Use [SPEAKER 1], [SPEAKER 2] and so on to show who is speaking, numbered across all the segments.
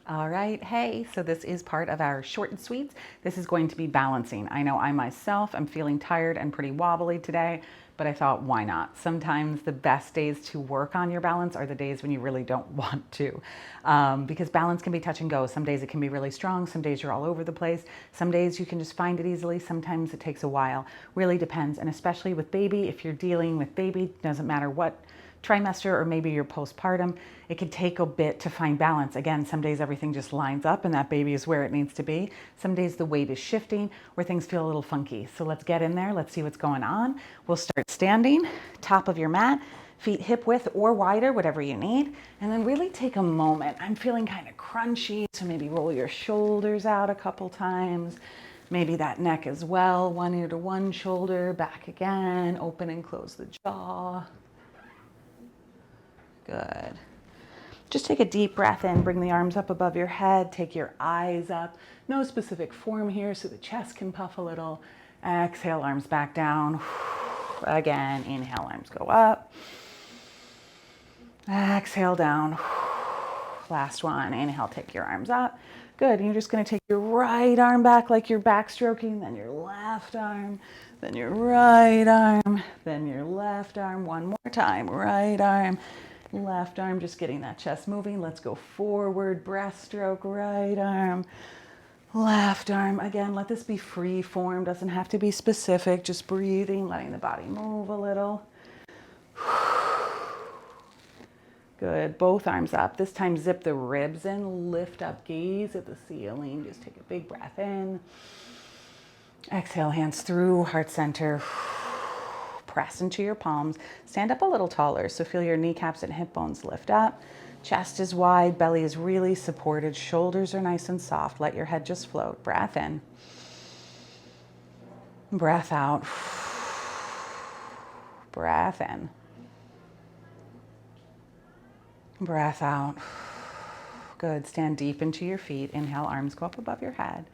[SPEAKER 1] All right, hey, so this is part of our short and sweets. This is going to be balancing. I know I myself am feeling tired and pretty wobbly today, but I thought, why not? Sometimes the best days to work on your balance are the days when you really don't want to, because balance can be touch and go. Some days it can be really strong, some days you're all over the place, some days you can just find it easily, sometimes it takes a while. Really depends, and especially with baby, if you're dealing with baby, doesn't matter what trimester or maybe you're postpartum, it can take a bit to find balance. Again, some days everything just lines up and that baby is where it needs to be. Some days the weight is shifting where things feel a little funky. So let's get in there. Let's see what's going on. We'll start standing, top of your mat, feet hip width or wider, whatever you need. And then really take a moment. I'm feeling kind of crunchy, so maybe roll your shoulders out a couple times. Maybe that neck as well, one ear to one shoulder, back again, open and close the jaw. Good. Just take a deep breath in, bring the arms up above your head, take your eyes up. No specific form here, so the chest can puff a little. Exhale, arms back down. Again, inhale, arms go up. Exhale down. Last one, inhale, take your arms up. Good, and you're just gonna take your right arm back like you're backstroking, then your left arm, then your right arm, then your left arm. One more time, right arm, left arm, just getting that chest moving. Let's go forward, breaststroke, right arm, left arm. Again, let this be free form, doesn't have to be specific, just breathing, letting the body move a little. Good, both arms up. This time zip the ribs in, lift up, gaze at the ceiling. Just take a big breath in. Exhale, hands through, heart center. Press into your palms. Stand up a little taller, so feel your kneecaps and hip bones lift up. Chest is wide, belly is really supported, shoulders are nice and soft. Let your head just float. Breath in. Breath out. Breath in. Breath out. Good. Stand deep into your feet. Inhale, arms go up above your head.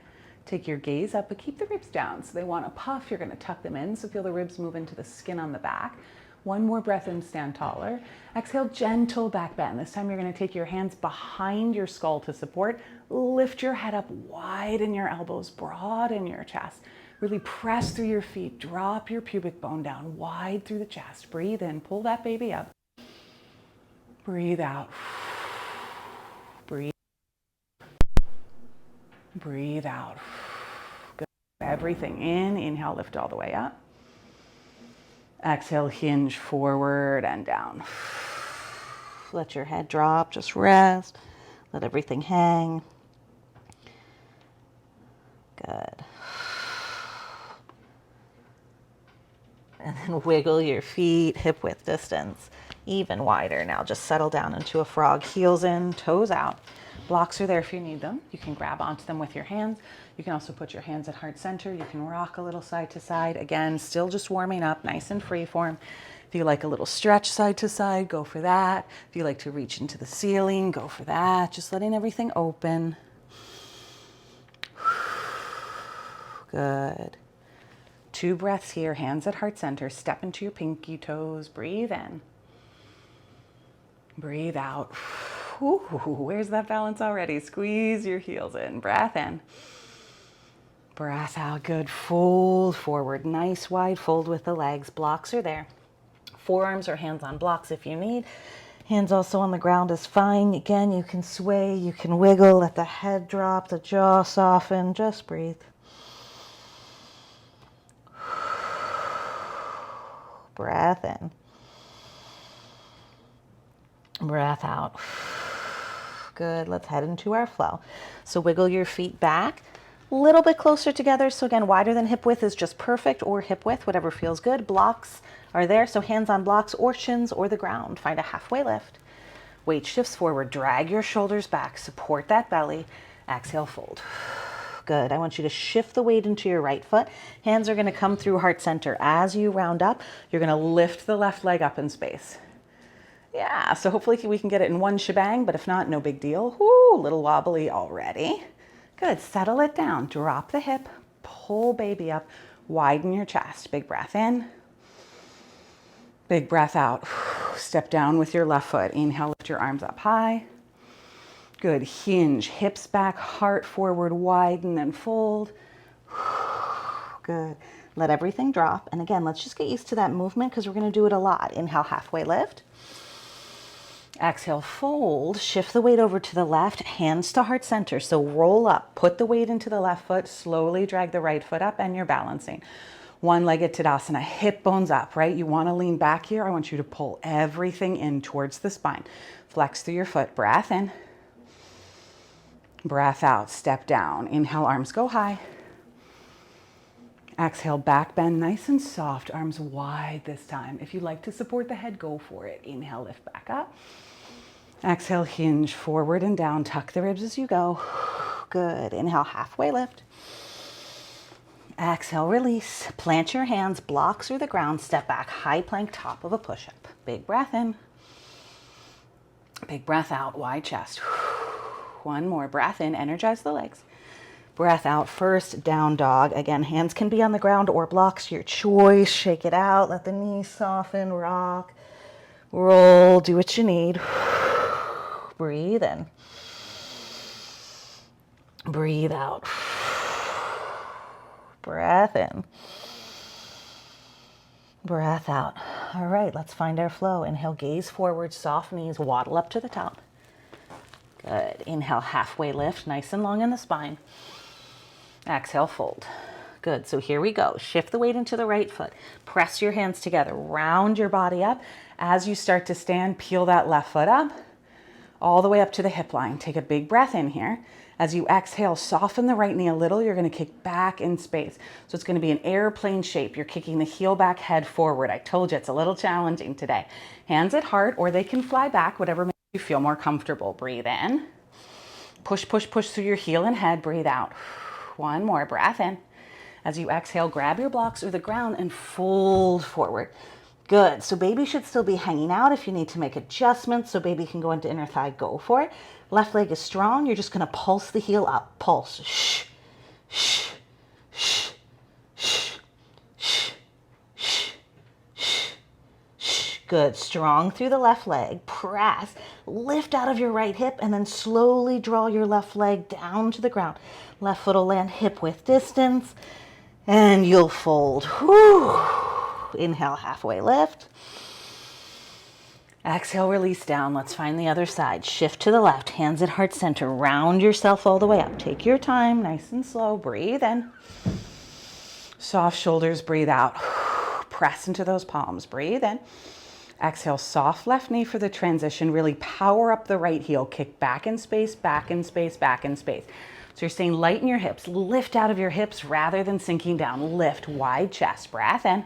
[SPEAKER 1] Take your gaze up, but keep the ribs down. So they want to puff. You're going to tuck them in. So feel the ribs move into the skin on the back. One more breath in, stand taller. Exhale, gentle back bend. This time you're going to take your hands behind your skull to support. Lift your head up, widen your elbows, broaden your chest. Really press through your feet. Drop your pubic bone down, wide through the chest. Breathe in, pull that baby up. Breathe out. Breathe. Breathe out. Good. Everything in. Inhale, lift all the way up. Exhale, hinge forward and down. Let your head drop, just rest. Let everything hang. Good. And then wiggle your feet, hip width distance, even wider. Now just settle down into a frog, heels in, toes out. Blocks are there if you need them. You can grab onto them with your hands. You can also put your hands at heart center. You can rock a little side to side. Again, still just warming up, nice and free form. If you like a little stretch side to side, go for that. If you like to reach into the ceiling, go for that. Just letting everything open. Good. 2 breaths here, hands at heart center. Step into your pinky toes. Breathe in. Breathe out. Ooh, where's that balance already? Squeeze your heels in. Breath in. Breath out. Good. Fold forward. Nice wide fold with the legs. Blocks are there. Forearms or hands on blocks if you need. Hands also on the ground is fine. Again, you can sway, you can wiggle, let the head drop, the jaw soften. Just breathe. Breath in. Breath out. Good. Let's head into our flow. So wiggle your feet back a little bit closer together. So again, wider than hip width is just perfect, or hip width, whatever feels good. Blocks are there. So hands on blocks or shins or the ground. Find a halfway lift. Weight shifts forward. Drag your shoulders back. Support that belly. Exhale, fold. Good. I want you to shift the weight into your right foot. Hands are going to come through heart center. As you round up, you're going to lift the left leg up in space. Yeah, so hopefully we can get it in one shebang, but if not, no big deal. Whoo, a little wobbly already. Good, settle it down. Drop the hip, pull baby up, widen your chest. Big breath in, big breath out. Step down with your left foot. Inhale, lift your arms up high. Good, hinge, hips back, heart forward, widen and fold. Good. Let everything drop. And again, let's just get used to that movement because we're going to do it a lot. Inhale, halfway lift. Exhale, fold. Shift the weight over to the left, hands to heart center. So roll up, put the weight into the left foot, slowly drag the right foot up, and you're balancing. One-legged Tadasana, hip bones up, right? You want to lean back here. I want you to pull everything in towards the spine. Flex through your foot. Breath in. Breath out. Step down. Inhale, arms go high. Exhale, back bend, nice and soft. Arms wide this time. If you like to support the head, go for it. Inhale, lift back up. Exhale, hinge forward and down. Tuck the ribs as you go. Good. Inhale, halfway lift. Exhale, release. Plant your hands, block through the ground, step back, high plank, top of a push-up. Big breath in. Big breath out, wide chest. One more breath in, energize the legs. Breath out first, down dog. Again, hands can be on the ground or blocks, your choice. Shake it out, let the knees soften, rock, roll, do what you need. Breathe in. Breathe out. Breath in. Breath out. All right, let's find our flow. Inhale, gaze forward, soft knees, waddle up to the top. Good. Inhale, halfway lift, nice and long in the spine. Exhale, fold. Good. So here we go. Shift the weight into the right foot. Press your hands together. Round your body up. As you start to stand, peel that left foot up all the way up to the hip line. Take a big breath in here. As you exhale, soften the right knee a little. You're going to kick back in space. So it's going to be an airplane shape. You're kicking the heel back, head forward. I told you it's a little challenging today. Hands at heart, or they can fly back, whatever makes you feel more comfortable. Breathe in. Push, push, push through your heel and head. Breathe out. One more breath in. As you exhale, grab your blocks or the ground and fold forward. Good. So baby should still be hanging out. If you need to make adjustments so baby can go into inner thigh, go for it. Left leg is strong. You're just going to pulse the heel up. Pulse. Shh, shh, shh, shh, shh, shh, shh, shh. Good. Strong through the left leg. Press. Lift out of your right hip and then slowly draw your left leg down to the ground. Left foot will land hip width distance and you'll fold. Whew. Inhale, halfway lift. Exhale, release down. Let's find the other side. Shift to the left, hands at heart center. Round yourself all the way up. Take your time, nice and slow. Breathe in. Soft shoulders, breathe out. Press into those palms. Breathe in. Exhale, soft left knee for the transition. Really power up the right heel. Kick back in space, back in space, back in space. So you're staying light in your hips. Lift out of your hips rather than sinking down. Lift, wide chest. Breath in.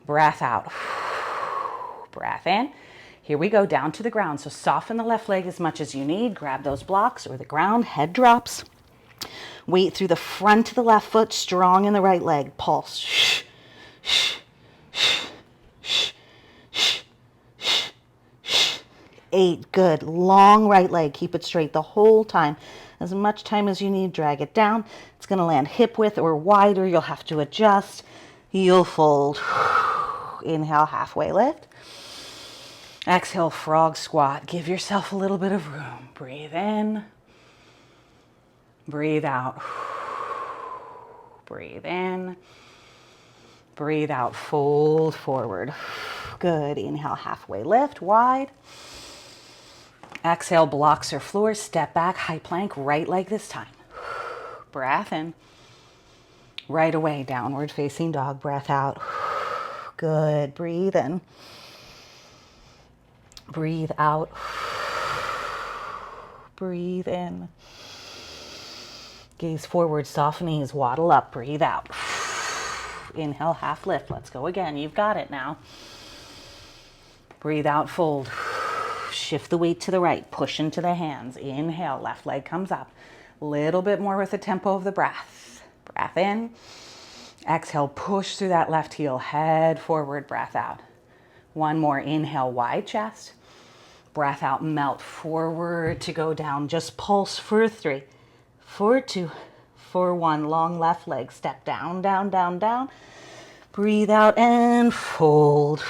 [SPEAKER 1] Breath out. Breath in. Here we go, down to the ground. So soften the left leg as much as you need. Grab those blocks or the ground. Head drops. Weight through the front of the left foot. Strong in the right leg. Pulse. Shh, shh, shh, shh, shh, shh, shh. 8. Good. Long right leg. Keep it straight the whole time. As much time as you need, drag it down. It's going to land hip width or wider. You'll have to adjust. You'll fold. Inhale, halfway lift. Exhale, frog squat. Give yourself a little bit of room. Breathe in. Breathe out. Breathe in. Breathe out. Fold forward. Good. Inhale, halfway lift, wide. Exhale, blocks or floor. Step back, high plank, right leg this time. Breath in. Right away, downward facing dog. Breath out. Good. Breathe in. Breathe out. Breathe in. Gaze forward, soft knees, waddle up. Breathe out. Inhale, half lift. Let's go again. You've got it now. Breathe out, fold. Shift the weight to the right. Push into the hands. Inhale, left leg comes up. Little bit more with the tempo of the breath. Breath in. Exhale, push through that left heel. Head forward, breath out. One more. Inhale, wide chest. Breath out, melt forward to go down. Just pulse for 3, for 2, for 1. Long left leg. Step down, down, down, down. Breathe out and fold.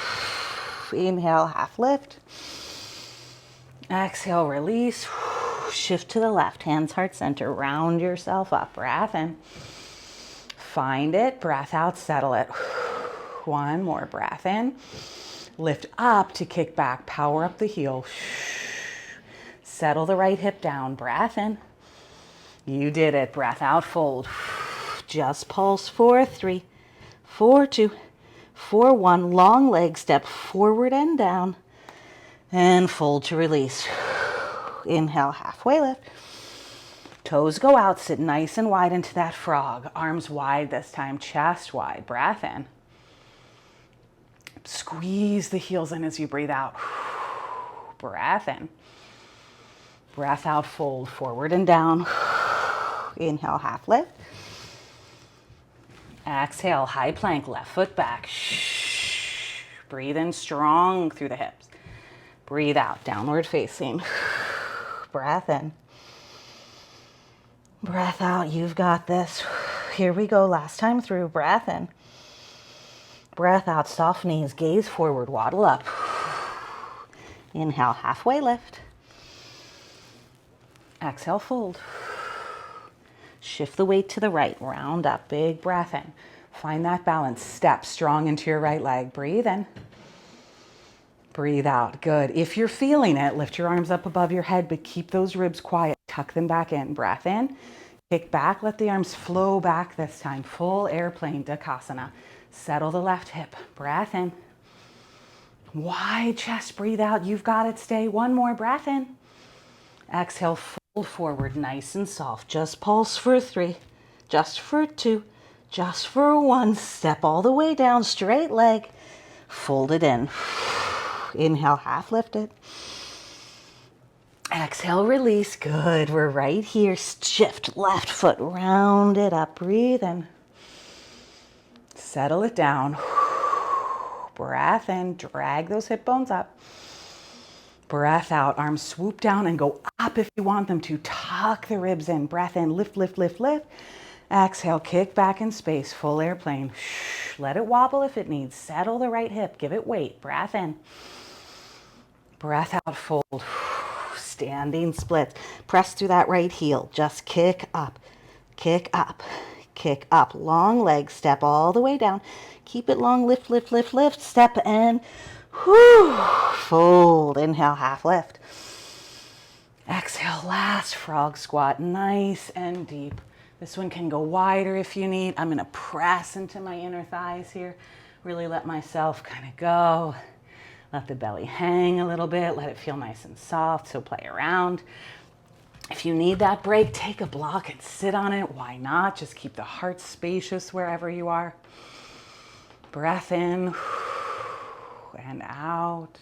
[SPEAKER 1] Inhale, half lift.
[SPEAKER 2] Exhale, release. Shift to the left, hands heart center. Round yourself up. Breath in. Find it. Breath out, settle it. One more breath in. Lift up to kick back. Power up the heel. Settle the right hip down. Breath in. You did it. Breath out, fold. Just pulse. 4, 3, 4, 2, 4, 1. Long leg step forward and down. And fold to release. Inhale, halfway lift. Toes go out. Sit nice and wide into that frog. Arms wide this time. Chest wide. Breath in. Squeeze the heels in as you breathe out. Breath in. Breath out, fold forward and down. Inhale, half lift. Exhale, high plank, left foot back. Breathe in strong through the hips. Breathe out, downward facing. Breath in. Breath out, you've got this. Here we go, last time through. Breath in. Breath out, soft knees, gaze forward, waddle up. Inhale, halfway lift. Exhale, fold. Shift the weight to the right, round up, big breath in. Find that balance, step strong into your right leg. Breathe in. Breathe out, good. If you're feeling it, lift your arms up above your head, but keep those ribs quiet. Tuck them back in, breath in. Kick back, let the arms flow back this time. Full airplane, Dakasana. Settle the left hip, breath in. Wide chest, breathe out. You've got it, stay. One more breath in. Exhale, fold forward, nice and soft. Just pulse for 3, just for 2, just for 1. Step all the way down, straight leg. Fold it in. Inhale, half lift it. Exhale, release. Good. We're right here. Shift left foot, round it up. Breathe in. Settle it down. Breath in. Drag those hip bones up. Breath out. Arms swoop down and go up if you want them to. Tuck the ribs in. Breath in. Lift, lift, lift, lift. Exhale. Kick back in space. Full airplane. Let it wobble if it needs. Settle the right hip. Give it weight. Breath in. Breath out. Fold. Standing splits. Press through that right heel. Just kick up. Kick up. Kick up. Long legs. Step all the way down. Keep it long. Lift, lift, lift, lift. Step and fold. Inhale, half lift. Exhale, last frog squat. Nice and deep. This one can go wider if you need. I'm going to press into my inner thighs here. Really let myself kind of go. Let the belly hang a little bit. Let it feel nice and soft. So play around. If you need that break, take a block and sit on it. Why not? Just keep the heart spacious wherever you are. Breath in and out.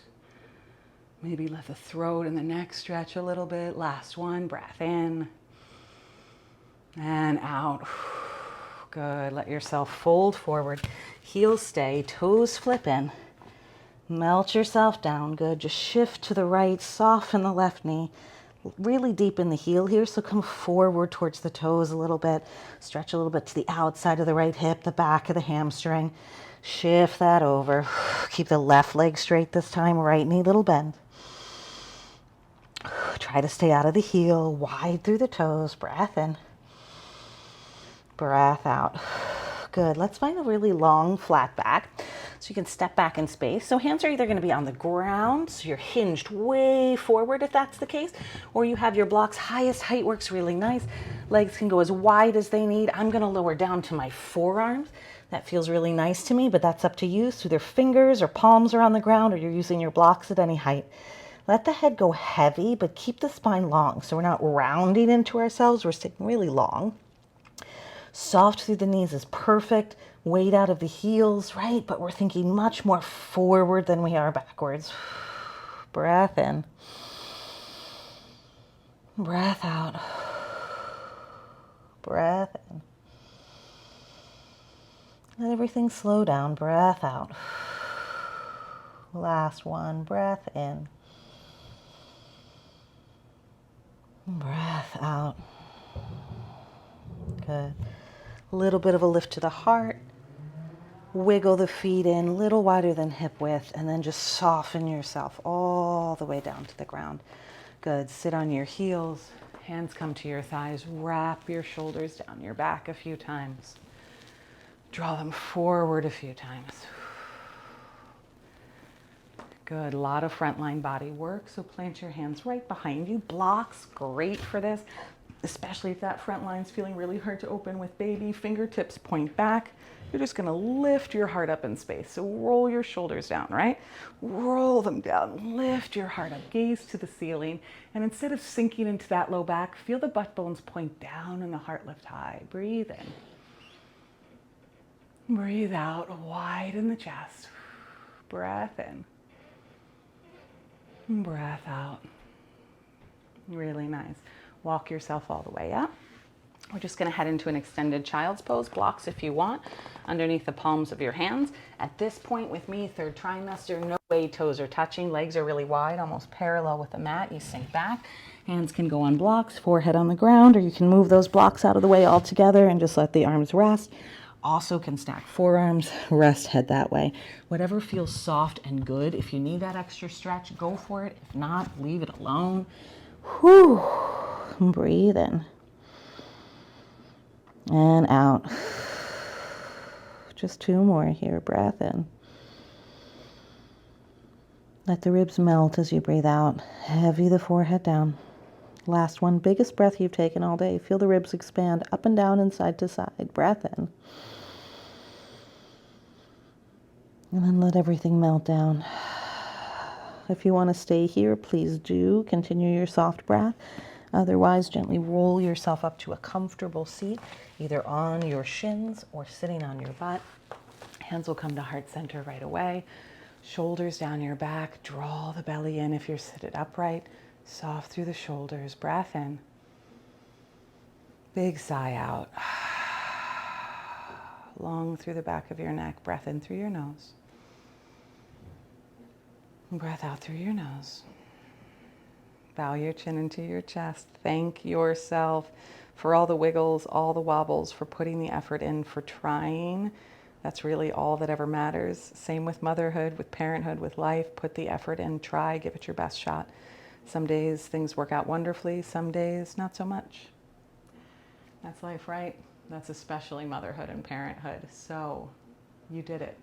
[SPEAKER 2] Maybe let the throat and the neck stretch a little bit. Last one. Breath in and out. Good. Let yourself fold forward. Heels stay. Toes flip in. Melt yourself down. Good. Just shift to the right. Soften the left knee. Really deepen the heel here. So come forward towards the toes a little bit. Stretch a little bit to the outside of the right hip, the back of the hamstring. Shift that over. Keep the left leg straight this time. Right knee, little bend. Try to stay out of the heel. Wide through the toes. Breath in. Breath out. Good. Let's find a really long flat back. So you can step back in space. So hands are either going to be on the ground, so you're hinged way forward if that's the case, or you have your blocks. Highest height works really nice. Legs can go as wide as they need. I'm going to lower down to my forearms. That feels really nice to me, but that's up to you. So their fingers or palms are on the ground, or you're using your blocks at any height. Let the head go heavy, but keep the spine long. So we're not rounding into ourselves. We're staying really long. Soft through the knees is perfect. Weight out of the heels, right? But we're thinking much more forward than we are backwards. Breath in. Breath out. Breath in. Let everything slow down. Breath out. Last one. Breath in. Breath out. Good. A little bit of a lift to the heart. Wiggle the feet in, a little wider than hip width, and then just soften yourself all all the way down to the ground. Good. Sit on your heels. Hands come to your thighs. Wrap your shoulders down your back a few times. Draw them forward a few times. Good. A lot of frontline body work. So plant your hands right behind you. Blocks, great for this, especially if that front line's feeling really hard to open with baby. Fingertips point back. You're just going to lift your heart up in space. So roll your shoulders down, right? Roll them down. Lift your heart up. Gaze to the ceiling. And instead of sinking into that low back, feel the butt bones point down and the heart lift high. Breathe in. Breathe out. Widen the chest. Breath in. Breath out. Really nice. Walk yourself all the way up. We're just going to head into an extended child's pose. Blocks if you want, underneath the palms of your hands. At this point with me, third trimester, no way toes are touching. Legs are really wide, almost parallel with the mat. You sink back. Hands can go on blocks, forehead on the ground, or you can move those blocks out of the way altogether and just let the arms rest. Also can stack forearms, rest head that way. Whatever feels soft and good. If you need that extra stretch, go for it. If not, leave it alone. Whew. Breathe in. And out. Just two more here. Breath in. Let the ribs melt as you breathe out. Heavy the forehead down. Last one. Biggest breath you've taken all day. Feel the ribs expand up and down and side to side. Breath in. And then let everything melt down. If you want to stay here, please do. Continue your soft breath. Otherwise, gently roll yourself up to a comfortable seat, either on your shins or sitting on your butt. Hands will come to heart center right away. Shoulders down your back. Draw the belly in if you're seated upright. Soft through the shoulders. Breath in. Big sigh out. Long through the back of your neck. Breath in through your nose. Breath out through your nose. Bow your chin into your chest. Thank yourself for all the wiggles, all the wobbles, for putting the effort in, for trying. That's really all that ever matters. Same with motherhood, with parenthood, with life. Put the effort in, try, give it your best shot. Some days things work out wonderfully, some days not so much. That's life, right? That's especially motherhood and parenthood. So you did it.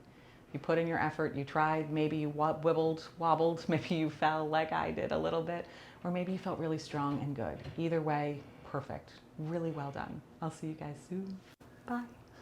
[SPEAKER 2] You put in your effort, you tried, maybe you wobbled, maybe you fell like I did a little bit, or maybe you felt really strong and good. Either way, perfect. Really well done. I'll see you guys soon. Bye.